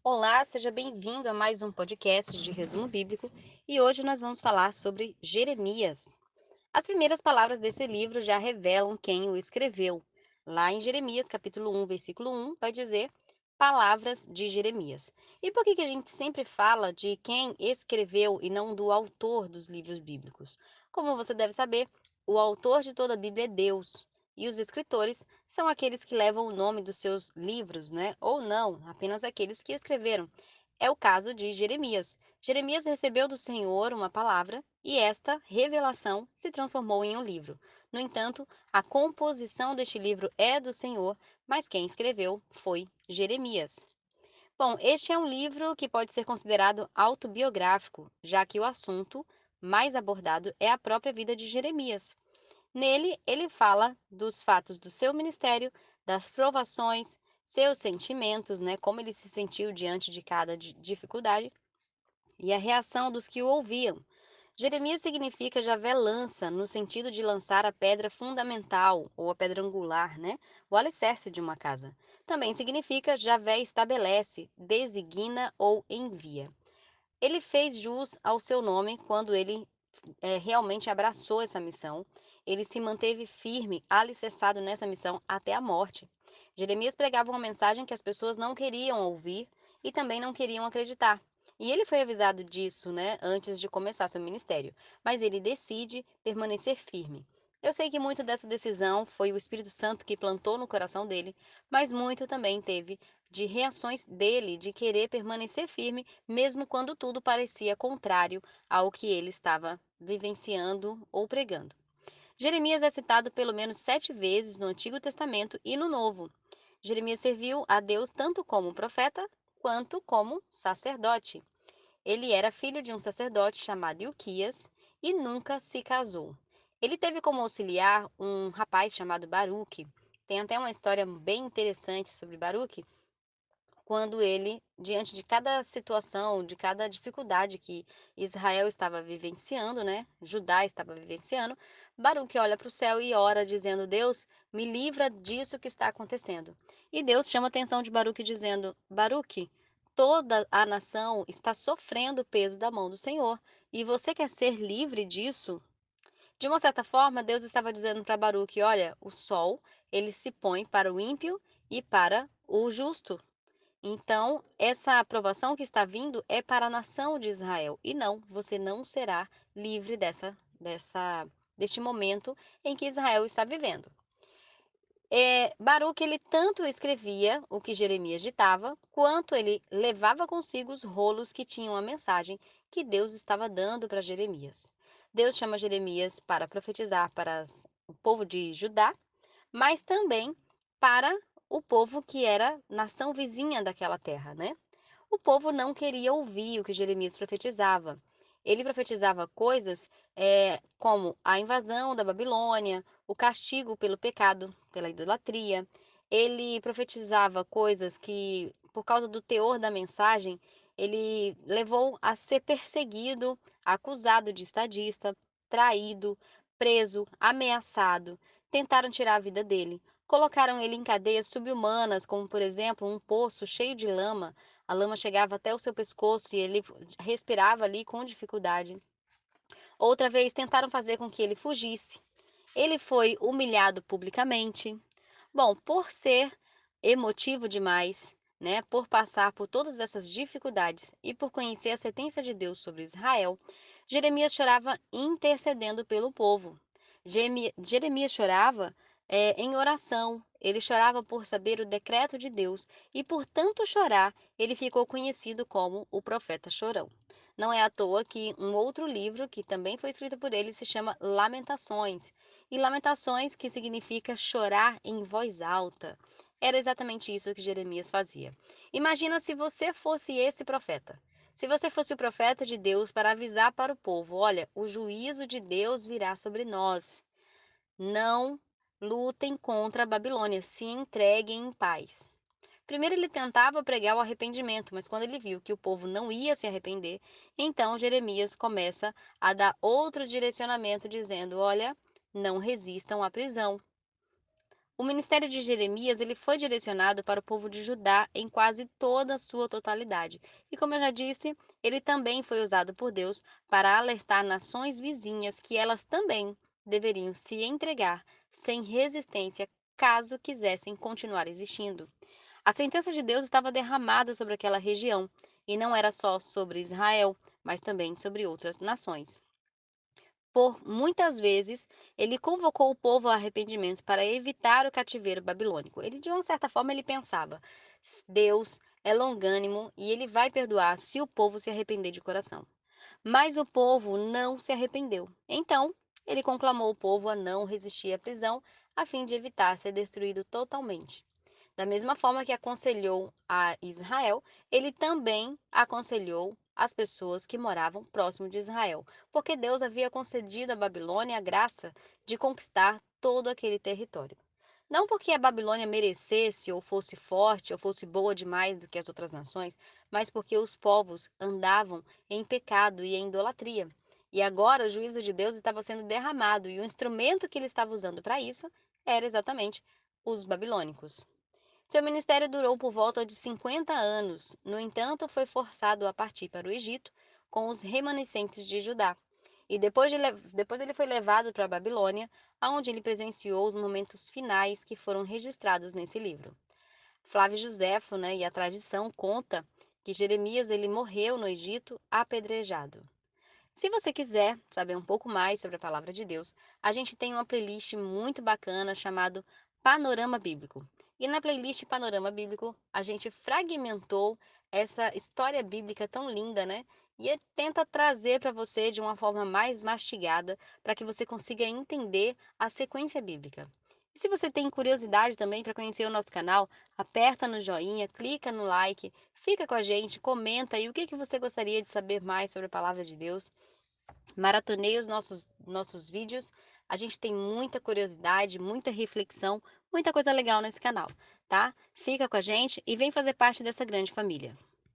Olá, seja bem-vindo a mais um podcast de resumo bíblico e hoje nós vamos falar sobre Jeremias. As primeiras palavras desse livro já revelam quem o escreveu. Lá em Jeremias, capítulo 1, versículo 1, vai dizer palavras de Jeremias. E por que que a gente sempre fala de quem escreveu e não do autor dos livros bíblicos? Como você deve saber, o autor de toda a Bíblia é Deus. E os escritores são aqueles que levam o nome dos seus livros, né? Ou não, apenas aqueles que escreveram. É o caso de Jeremias. Jeremias recebeu do Senhor uma palavra e esta revelação se transformou em um livro. No entanto, a composição deste livro é do Senhor, mas quem escreveu foi Jeremias. Bom, este é um livro que pode ser considerado autobiográfico, já que o assunto mais abordado é a própria vida de Jeremias. Nele, ele fala dos fatos do seu ministério, das provações, seus sentimentos, né, como ele se sentiu diante de cada dificuldade e a reação dos que o ouviam. Jeremias significa Javé lança, no sentido de lançar a pedra fundamental, ou a pedra angular, né? O alicerce de uma casa. Também significa Javé estabelece, designa ou envia. Ele fez jus ao seu nome quando ele realmente abraçou essa missão. Ele se manteve firme, alicerçado nessa missão até a morte. Jeremias pregava uma mensagem que as pessoas não queriam ouvir e também não queriam acreditar. E ele foi avisado disso, né, antes de começar seu ministério, mas ele decide permanecer firme. Eu sei que muito dessa decisão foi o Espírito Santo que plantou no coração dele, mas muito também teve de reações dele de querer permanecer firme, mesmo quando tudo parecia contrário ao que ele estava vivenciando ou pregando. Jeremias é citado pelo menos 7 vezes no Antigo Testamento e no Novo. Jeremias serviu a Deus tanto como profeta quanto como sacerdote. Ele era filho de um sacerdote chamado Ilquias e nunca se casou. Ele teve como auxiliar um rapaz chamado Baruque. Tem até uma história bem interessante sobre Baruque, quando ele, diante de cada situação, de cada dificuldade que Israel estava vivenciando, né? Judá estava vivenciando, Baruque olha para o céu e ora dizendo: Deus, me livra disso que está acontecendo. E Deus chama a atenção de Baruque dizendo: Baruque, toda a nação está sofrendo o peso da mão do Senhor, e você quer ser livre disso? De uma certa forma, Deus estava dizendo para Baruque: olha, o sol, ele se põe para o ímpio e para o justo. Então, essa aprovação que está vindo é para a nação de Israel. E não, você não será livre deste momento em que Israel está vivendo. Baruque, ele tanto escrevia o que Jeremias ditava, quanto ele levava consigo os rolos que tinham a mensagem que Deus estava dando para Jeremias. Deus chama Jeremias para profetizar para o povo de Judá, mas também para o povo que era nação vizinha daquela terra, né? O povo não queria ouvir o que Jeremias profetizava. Ele profetizava coisas como a invasão da Babilônia, o castigo pelo pecado, pela idolatria. Ele profetizava coisas que, por causa do teor da mensagem, ele levou a ser perseguido, acusado de estadista, traído, preso, ameaçado. Tentaram tirar a vida dele. Colocaram ele em cadeias subhumanas, como por exemplo um poço cheio de lama. A lama chegava até o seu pescoço e ele respirava ali com dificuldade. Outra vez tentaram fazer com que ele fugisse. Ele foi humilhado publicamente. Bom, por ser emotivo demais, né, por passar por todas essas dificuldades e por conhecer a sentença de Deus sobre Israel, Jeremias chorava intercedendo pelo povo. Jeremias chorava em oração. Ele chorava por saber o decreto de Deus e por tanto chorar, ele ficou conhecido como o profeta chorão. Não é à toa que um outro livro que também foi escrito por ele se chama Lamentações. E Lamentações, que significa chorar em voz alta. Era exatamente isso que Jeremias fazia. Imagina se você fosse esse profeta. Se você fosse o profeta de Deus para avisar para o povo: olha, o juízo de Deus virá sobre nós. Não lutem contra a Babilônia, se entreguem em paz. Primeiro ele tentava pregar o arrependimento, mas quando ele viu que o povo não ia se arrepender, então Jeremias começa a dar outro direcionamento, dizendo: olha, não resistam à prisão. O ministério de Jeremias, ele foi direcionado para o povo de Judá em quase toda a sua totalidade. E como eu já disse, ele também foi usado por Deus para alertar nações vizinhas que elas também deveriam se entregar sem resistência caso quisessem continuar existindo. A sentença de Deus estava derramada sobre aquela região, e não era só sobre Israel, mas também sobre outras nações. Por muitas vezes, ele convocou o povo ao arrependimento para evitar o cativeiro babilônico. Ele, de uma certa forma, ele pensava: Deus é longânimo e ele vai perdoar se o povo se arrepender de coração. Mas o povo não se arrependeu. Então, ele conclamou o povo a não resistir à prisão, a fim de evitar ser destruído totalmente. Da mesma forma que aconselhou a Israel, ele também aconselhou as pessoas que moravam próximo de Israel, porque Deus havia concedido à Babilônia a graça de conquistar todo aquele território. Não porque a Babilônia merecesse ou fosse forte ou fosse boa demais do que as outras nações, mas porque os povos andavam em pecado e em idolatria. E agora o juízo de Deus estava sendo derramado e o instrumento que ele estava usando para isso era exatamente os babilônicos. Seu ministério durou por volta de 50 anos, no entanto, foi forçado a partir para o Egito com os remanescentes de Judá. E depois ele foi levado para a Babilônia, onde ele presenciou os momentos finais que foram registrados nesse livro. Flávio Joséfo, né, e a tradição conta que Jeremias ele morreu no Egito apedrejado. Se você quiser saber um pouco mais sobre a palavra de Deus, a gente tem uma playlist muito bacana chamado Panorama Bíblico. E na playlist Panorama Bíblico, a gente fragmentou essa história bíblica tão linda, né? Tenta trazer para você de uma forma mais mastigada, para que você consiga entender a sequência bíblica. E se você tem curiosidade também para conhecer o nosso canal, aperta no joinha, clica no like, fica com a gente, comenta aí o que você gostaria de saber mais sobre a palavra de Deus. Maratonei os nossos vídeos. A gente tem muita curiosidade, muita reflexão, muita coisa legal nesse canal, tá? Fica com a gente e vem fazer parte dessa grande família.